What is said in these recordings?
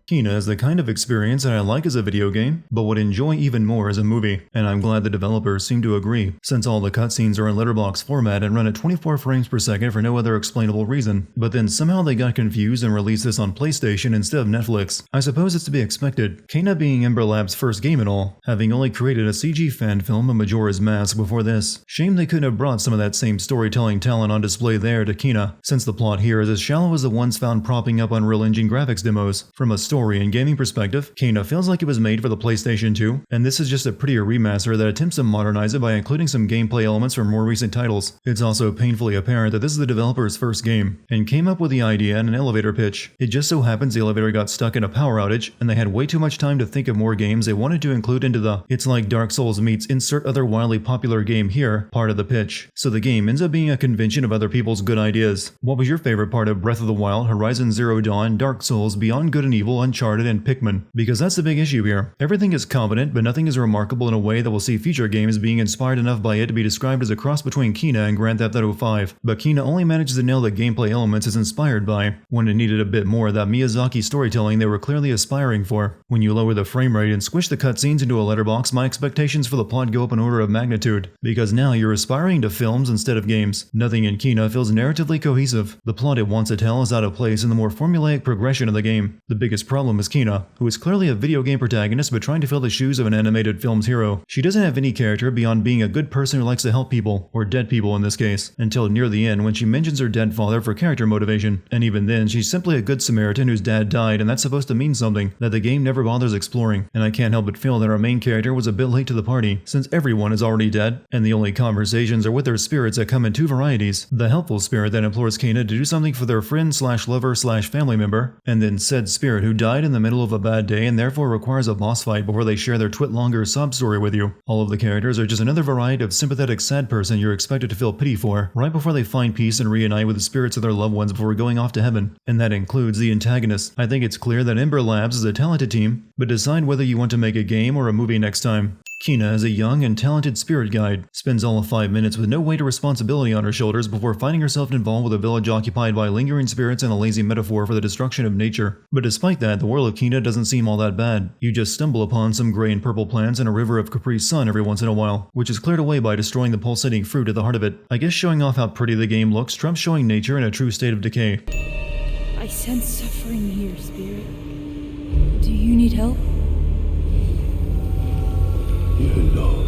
Kina is the kind of experience that I like as a video game, but would enjoy even more as a movie, and I'm glad the developers seem to agree, since all the cutscenes are in letterbox format and run at 24 frames per second for no other explainable reason. But then somehow they got confused and released this on PlayStation instead of Netflix. I suppose it's to be expected, Kina being Ember Lab's first game at all, having only created a CG fan film of Majora's Mask before this. Shame they couldn't have brought some of that same storytelling talent on display there to Kina, since the plot here is as shallow as the ones found propping up Unreal Engine graphics demos. From a story and gaming perspective, Kina feels like it was made for the PlayStation 2, and this is just a prettier remaster that attempts to modernize it by including some gameplay elements from more recent titles. It's also painfully apparent that this is the developer's first game, and came up with the idea in an elevator pitch. It just so happens the elevator got stuck in a power outage, and they had way too much time to think of more games they wanted to include into the "it's like Dark Souls meets insert other wildly popular game here" part of the pitch. So the game ends up being a convention of other people's good ideas. What was your favorite part of Breath of the Wild, Horizon Zero Dawn, Dark Souls, Beyond Good and Evil, Uncharted, and Pikmin? Because that's the big issue here. Everything is competent, but nothing is remarkable in a way that will see future games being inspired enough by it to be described as a cross between Kina and Grand Theft Auto 5. But Kina only manages to nail the gameplay elements it's inspired by, when it needed a bit more of that Miyazaki storytelling they were clearly aspiring for. When you lower the frame rate and squish the cutscenes into a letterbox, my expectations for the plot go up an order of magnitude, because now you're aspiring to films instead of games. Nothing in Kina feels narratively cohesive. The plot it wants to tell is out of place in the more formulaic progression of the game. The biggest problem is Kina, who is clearly a video game protagonist but trying to fill the shoes of an animated film's hero. She doesn't have any character beyond being a good person who likes to help people, or dead people in this case, until near the end when she mentions her dead father for character motivation. And even then, she's simply a good Samaritan whose dad died, and that's supposed to mean something that the game never bothers exploring. And I can't help but feel that our main character was a bit late to the party, since everyone is already dead, and the only conversations are with their spirits that come in two varieties: the helpful spirit that implores Kina to do something for their friend slash lover slash family member, and then said spirit who died in the middle of a bad day and therefore requires a boss fight before they share their twit-longer sob story with you. All of the characters are just another variety of sympathetic sad person you're expected to feel pity for, right before they find peace and reunite with the spirits of their loved ones before going off to heaven. And that includes the antagonist. I think it's clear that Ember Labs is a talented team, but decide whether you want to make a game or a movie next time. Kina is a young and talented spirit guide, spends all of 5 minutes with no weight or responsibility on her shoulders before finding herself involved with a village occupied by lingering spirits and a lazy metaphor for the destruction of nature. But despite that, the world of Kina doesn't seem all that bad. You just stumble upon some gray and purple plants and a river of Capri Sun every once in a while, which is cleared away by destroying the pulsating fruit at the heart of it. I guess showing off how pretty the game looks trumps showing nature in a true state of decay. I sense suffering here, spirit. Do you need help? You know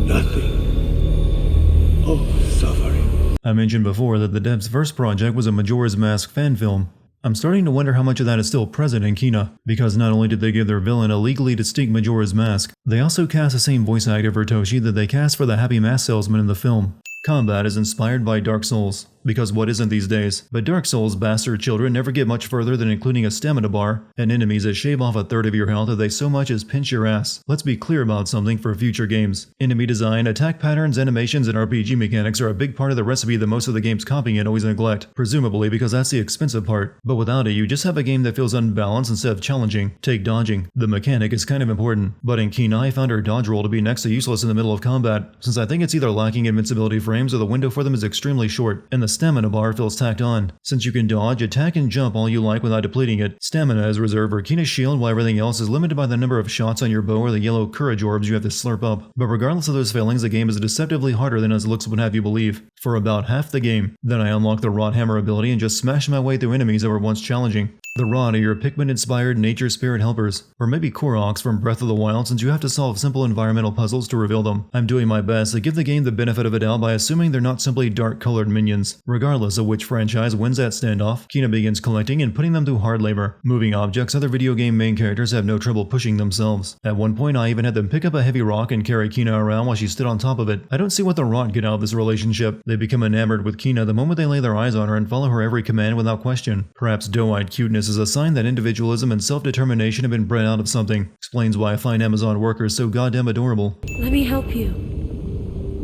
nothing of suffering. I mentioned before that the dev's first project was a Majora's Mask fan film. I'm starting to wonder how much of that is still present in Kina, because not only did they give their villain a legally distinct Majora's Mask, they also cast the same voice actor for Toshi that they cast for the Happy Mask salesman in the film. Combat is inspired by Dark Souls, because what isn't these days? But Dark Souls bastard children never get much further than including a stamina bar, and enemies that shave off a third of your health if they so much as pinch your ass. Let's be clear about something for future games. Enemy design, attack patterns, animations, and RPG mechanics are a big part of the recipe that most of the games copying it always neglect, presumably because that's the expensive part. But without it, you just have a game that feels unbalanced instead of challenging. Take dodging. The mechanic is kind of important, but in Kina I found her dodge roll to be next to useless in the middle of combat, since I think it's either lacking invincibility frames or the window for them is extremely short, and the stamina bar feels tacked on. Since you can dodge, attack, and jump all you like without depleting it, stamina is reserved for Kina's shield while everything else is limited by the number of shots on your bow or the yellow courage orbs you have to slurp up. But regardless of those failings, the game is deceptively harder than its looks would have you believe, for about half the game. Then I unlocked the Rod Hammer ability and just smashed my way through enemies that were once challenging. The Rod are your Pikmin-inspired nature spirit helpers, or maybe Koroks from Breath of the Wild, since you have to solve simple environmental puzzles to reveal them. I'm doing my best to give the game the benefit of a doubt by assuming they're not simply dark-colored minions. Regardless of which franchise wins that standoff, Kina begins collecting and putting them through hard labor. Moving objects other video game main characters have no trouble pushing themselves. At one point I even had them pick up a heavy rock and carry Kina around while she stood on top of it. I don't see what the Rod get out of this relationship. They become enamored with Kina the moment they lay their eyes on her and follow her every command without question. Perhaps doe-eyed cuteness is a sign that individualism and self-determination have been bred out of something. Explains why I find Amazon workers so goddamn adorable. Let me help you.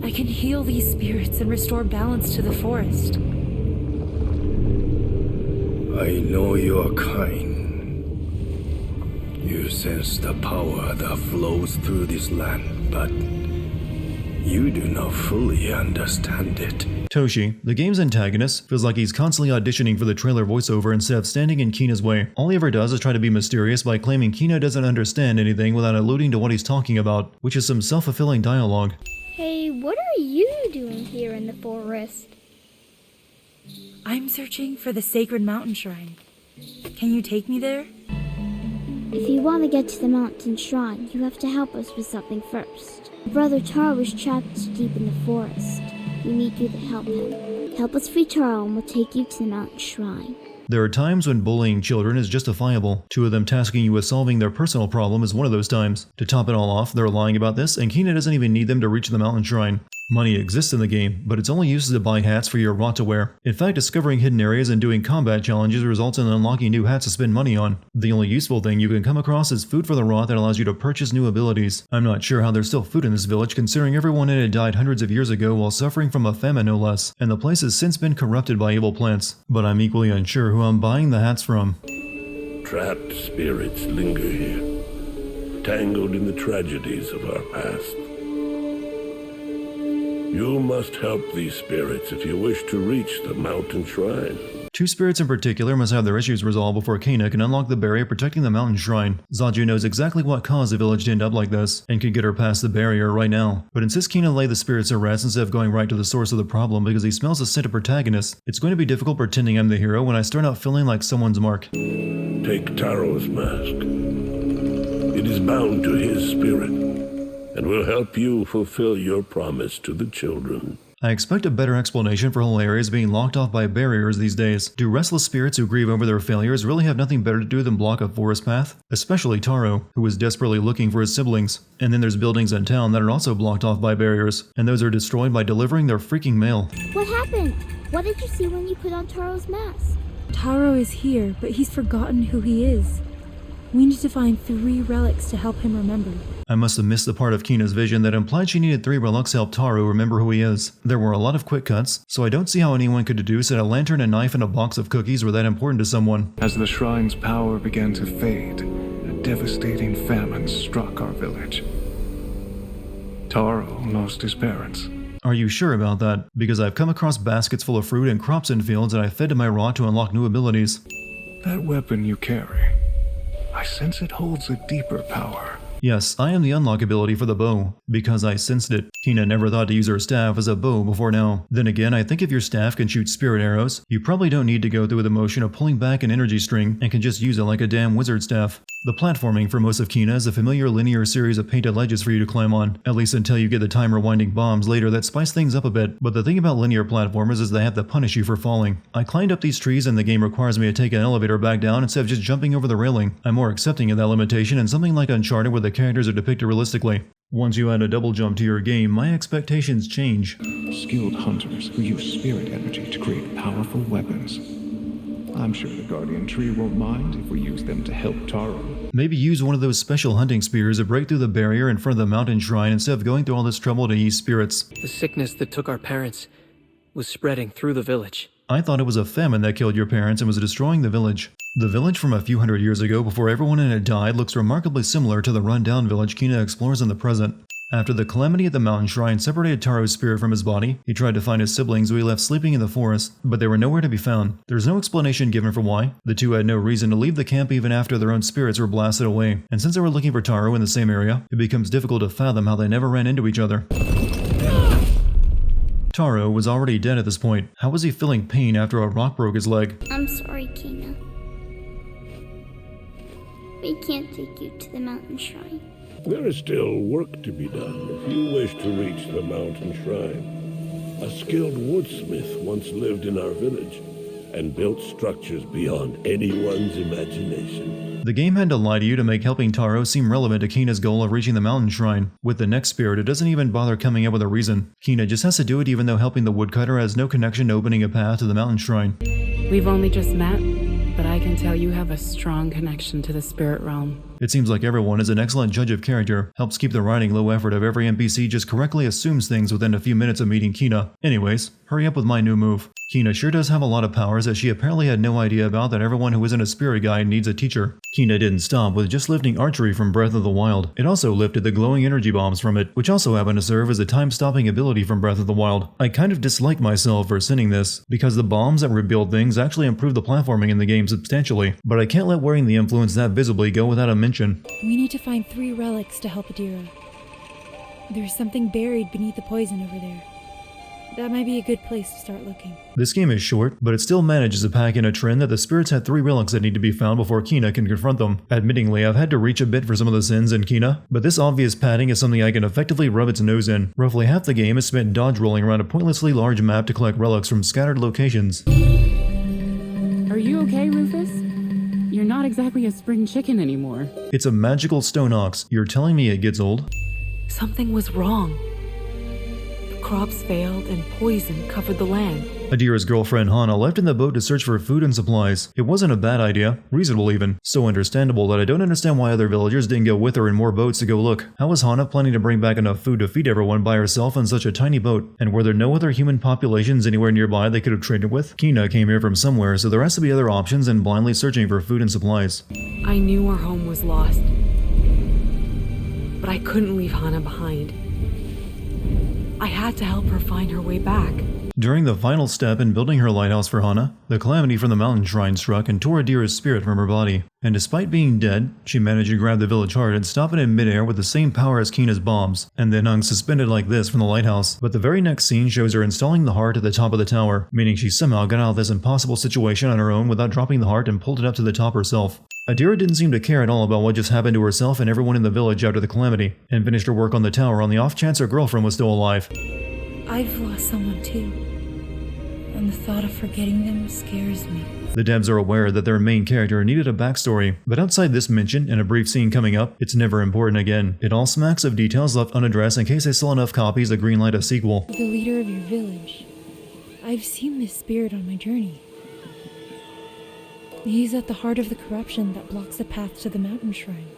I can heal these spirits and restore balance to the forest. I know you're kind. You sense the power that flows through this land, but You do not fully understand it. Toshi, the game's antagonist, feels like he's constantly auditioning for the trailer voiceover instead of standing in Kina's way. All he ever does is try to be mysterious by claiming Kina doesn't understand anything without alluding to what he's talking about, which is some self-fulfilling dialogue. Hey, what are you doing here in the forest? I'm searching for the sacred mountain shrine. Can you take me there? If you want to get to the mountain shrine, you have to help us with something first. Brother Taro is trapped deep in the forest. We need you to help him. Help us free Taro and we'll take you to the mountain shrine. There are times when bullying children is justifiable. Two of them tasking you with solving their personal problem is one of those times. To top it all off, they're lying about this, and Kina doesn't even need them to reach the mountain shrine. Money exists in the game, but it's only used to buy hats for your rot to wear. In fact, discovering hidden areas and doing combat challenges results in unlocking new hats to spend money on. The only useful thing you can come across is food for the rot that allows you to purchase new abilities. I'm not sure how there's still food in this village considering everyone in it died hundreds of years ago while suffering from a famine no less, and the place has since been corrupted by evil plants. But I'm equally unsure who I'm buying the hats from. Trapped spirits linger here, tangled in the tragedies of our past. You must help these spirits if you wish to reach the mountain shrine. Two spirits in particular must have their issues resolved before Kina can unlock the barrier protecting the mountain shrine. Zaju knows exactly what caused the village to end up like this, and could get her past the barrier right now, but insists Kina lay the spirits to rest instead of going right to the source of the problem because he smells the scent of protagonist. It's going to be difficult pretending I'm the hero when I start out feeling like someone's mark. Take Taro's mask. It is bound to his spirit, and will help you fulfill your promise to the children. I expect a better explanation for whole areas being locked off by barriers these days. Do restless spirits who grieve over their failures really have nothing better to do than block a forest path? Especially Taro, who is desperately looking for his siblings. And then there's buildings in town that are also blocked off by barriers, and those are destroyed by delivering their freaking mail. What happened? What did you see when you put on Taro's mask? Taro is here, but he's forgotten who he is. We need to find 3 relics to help him remember. I must have missed the part of Kina's vision that implied she needed 3 relics to help Taro remember who he is. There were a lot of quick cuts, so I don't see how anyone could deduce that a lantern, a knife, and a box of cookies were that important to someone. As the shrine's power began to fade, a devastating famine struck our village. Taro lost his parents. Are you sure about that? Because I've come across baskets full of fruit and crops in fields that I fed to my rot to unlock new abilities. That weapon you carry, I sense it holds a deeper power. Yes, I am the unlock ability for the bow, because I sensed it. Kina never thought to use her staff as a bow before now. Then again, I think if your staff can shoot spirit arrows, you probably don't need to go through the motion of pulling back an energy string and can just use it like a damn wizard staff. The platforming for most of Kina is a familiar linear series of painted ledges for you to climb on, at least until you get the timer winding bombs later that spice things up a bit, but the thing about linear platformers is they have to punish you for falling. I climbed up these trees and the game requires me to take an elevator back down instead of just jumping over the railing. I'm more accepting of that limitation in something like Uncharted where the characters are depicted realistically. Once you add a double jump to your game, my expectations change. Skilled hunters who use spirit energy to create powerful weapons. I'm sure the Guardian Tree won't mind if we use them to help Taro. Maybe use one of those special hunting spears to break through the barrier in front of the mountain shrine instead of going through all this trouble to ease spirits. The sickness that took our parents was spreading through the village. I thought it was a famine that killed your parents and was destroying the village. The village from a few hundred years ago before everyone in it died looks remarkably similar to the run-down village Kina explores in the present. After the calamity at the mountain shrine separated Taro's spirit from his body, he tried to find his siblings who he left sleeping in the forest, but they were nowhere to be found. There's no explanation given for why. The two had no reason to leave the camp even after their own spirits were blasted away, and since they were looking for Taro in the same area, it becomes difficult to fathom how they never ran into each other. Taro was already dead at this point. How was he feeling pain after a rock broke his leg? I'm sorry, Kina. We can't take you to the mountain shrine. There is still work to be done if you wish to reach the mountain shrine. A skilled woodsmith once lived in our village and built structures beyond anyone's imagination. The game had to lie to you to make helping Taro seem relevant to Kina's goal of reaching the mountain shrine. With the next spirit, it doesn't even bother coming up with a reason. Kina just has to do it even though helping the woodcutter has no connection to opening a path to the mountain shrine. We've only just met, but I can tell you have a strong connection to the spirit realm. It seems like everyone is an excellent judge of character, helps keep the writing low effort of every NPC just correctly assumes things within a few minutes of meeting Kina. Anyways, hurry up with my new move. Kina sure does have a lot of powers that she apparently had no idea about that everyone who isn't a spirit guide needs a teacher. Kina didn't stop with just lifting archery from Breath of the Wild. It also lifted the glowing energy bombs from it, which also happened to serve as a time-stopping ability from Breath of the Wild. I kind of dislike myself for sinning this, because the bombs that rebuild things actually improve the platforming in the game substantially, but I can't let wearing the influence that visibly go without a mention. We need to find 3 relics to help Adira. There's something buried beneath the poison over there. That might be a good place to start looking. This game is short, but it still manages to pack in a trend that the spirits had 3 relics that need to be found before Kina can confront them. Admittingly, I've had to reach a bit for some of the sins in Kina, but this obvious padding is something I can effectively rub its nose in. Roughly half the game is spent dodge rolling around a pointlessly large map to collect relics from scattered locations. Are you okay, Rufus? You're not exactly a spring chicken anymore. It's a magical stone ox. You're telling me it gets old? Something was wrong. Crops failed and poison covered the land. Adira's girlfriend Hana left in the boat to search for food and supplies. It wasn't a bad idea, reasonable even. So understandable that I don't understand why other villagers didn't go with her in more boats to go look. How was Hana planning to bring back enough food to feed everyone by herself on such a tiny boat? And were there no other human populations anywhere nearby they could have traded with? Kina came here from somewhere, so there has to be other options in blindly searching for food and supplies. I knew our home was lost, but I couldn't leave Hana behind. I had to help her find her way back. During the final step in building her lighthouse for Hana, the calamity from the mountain shrine struck and tore Adira's spirit from her body. And despite being dead, she managed to grab the village heart and stop it in midair with the same power as Kina's bombs, and then hung suspended like this from the lighthouse. But the very next scene shows her installing the heart at the top of the tower, meaning she somehow got out of this impossible situation on her own without dropping the heart and pulled it up to the top herself. Adira didn't seem to care at all about what just happened to herself and everyone in the village after the calamity, and finished her work on the tower on the off chance her girlfriend was still alive. I've lost someone too, and the thought of forgetting them scares me. The devs are aware that their main character needed a backstory, but outside this mention and a brief scene coming up, it's never important again. It all smacks of details left unaddressed in case they sell enough copies to greenlight a sequel. The leader of your village. I've seen this spirit on my journey. He's at the heart of the corruption that blocks the path to the mountain shrine.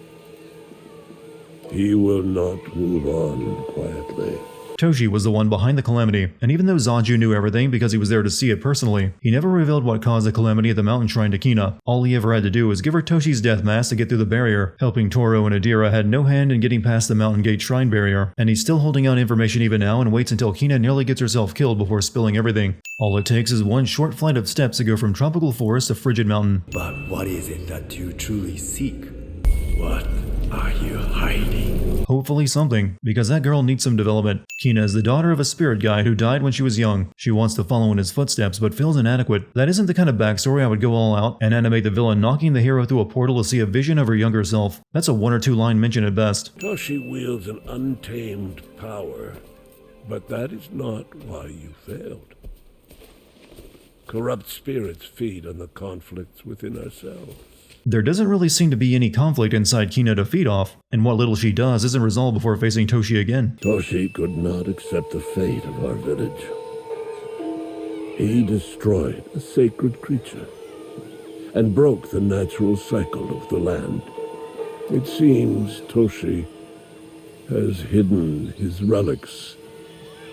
He will not move on quietly. Toshi was the one behind the calamity, and even though Zaju knew everything because he was there to see it personally, he never revealed what caused the calamity at the mountain shrine to Kina. All he ever had to do was give her Toshi's death mask to get through the barrier. Helping Taro and Adira had no hand in getting past the mountain gate shrine barrier, and he's still holding out information even now and waits until Kina nearly gets herself killed before spilling everything. All it takes is one short flight of steps to go from tropical forest to frigid mountain. But what is it that you truly seek? What are you hiding? Hopefully something, because that girl needs some development. Kina is the daughter of a spirit guide who died when she was young. She wants to follow in his footsteps, but feels inadequate. That isn't the kind of backstory I would go all out and animate the villain knocking the hero through a portal to see a vision of her younger self. That's a 1 or 2 line mention at best. Toshi wields an untamed power, but that is not why you failed. Corrupt spirits feed on the conflicts within ourselves. There doesn't really seem to be any conflict inside Kina to feed off, and what little she does isn't resolved before facing Toshi again. Toshi could not accept the fate of our village. He destroyed a sacred creature and broke the natural cycle of the land. It seems Toshi has hidden his relics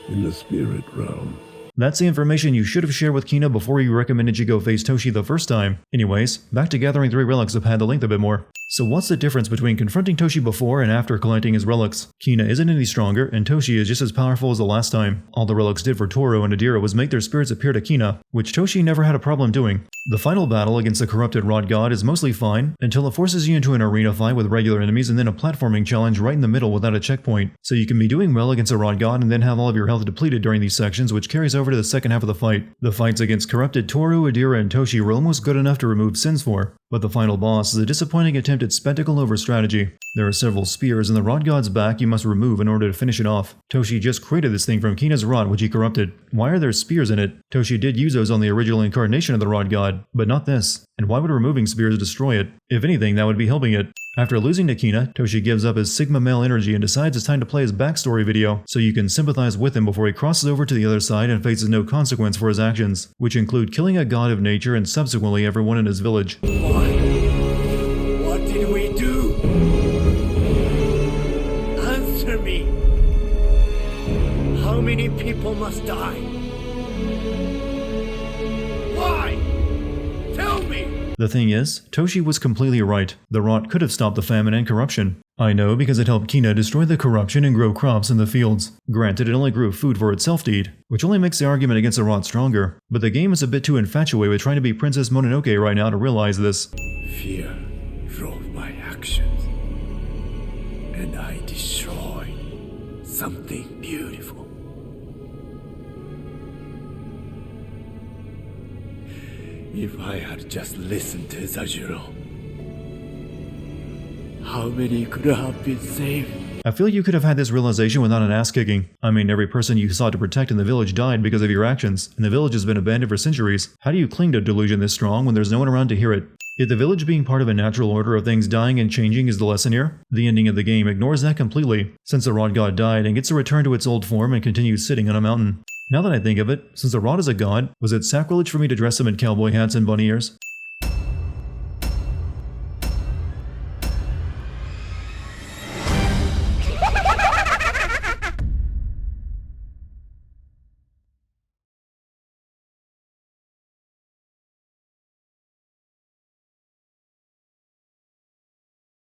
in the spirit realm. That's the information you should have shared with Kina before you recommended you go face Toshi the first time. Anyways, back to gathering 3 relics to pad the length a bit more. So what's the difference between confronting Toshi before and after collecting his relics? Kina isn't any stronger, and Toshi is just as powerful as the last time. All the relics did for Taro and Adira was make their spirits appear to Kina, which Toshi never had a problem doing. The final battle against the corrupted Rod God is mostly fine, until it forces you into an arena fight with regular enemies and then a platforming challenge right in the middle without a checkpoint. So you can be doing well against a Rod God and then have all of your health depleted during these sections, which carries over to the second half of the fight. The fights against corrupted Taro, Adira, and Toshi were almost good enough to remove sins for, but the final boss is a disappointing attempt at spectacle over strategy. There are several spears in the Rod God's back you must remove in order to finish it off. Toshi just created this thing from Kina's rod which he corrupted. Why are there spears in it? Toshi did use those on the original incarnation of the Rod God, but not this. And why would removing spears destroy it? If anything, that would be helping it. After losing to Kina, Toshi gives up his Sigma male energy and decides it's time to play his backstory video, so you can sympathize with him before he crosses over to the other side and faces no consequence for his actions, which include killing a god of nature and subsequently everyone in his village. What did we do? Answer me. How many people must die? Why? Tell me! The thing is, Toshi was completely right. The rot could have stopped the famine and corruption. I know because it helped Kina destroy the corruption and grow crops in the fields. Granted, it only grew food for itself to eat, which only makes the argument against the rot stronger. But the game is a bit too infatuated with trying to be Princess Mononoke right now to realize this. Fear drove my actions, and I destroyed something beautiful. If I had just listened to Zajiro, how many could have been saved? I feel you could have had this realization without an ass kicking. I mean, every person you sought to protect in the village died because of your actions, and the village has been abandoned for centuries. How do you cling to a delusion this strong when there's no one around to hear it? If the village being part of a natural order of things dying and changing is the lesson here, the ending of the game ignores that completely, since the rod god died and gets to return to its old form and continues sitting on a mountain. Now that I think of it, since the rod is a god, was it sacrilege for me to dress him in cowboy hats and bunny ears?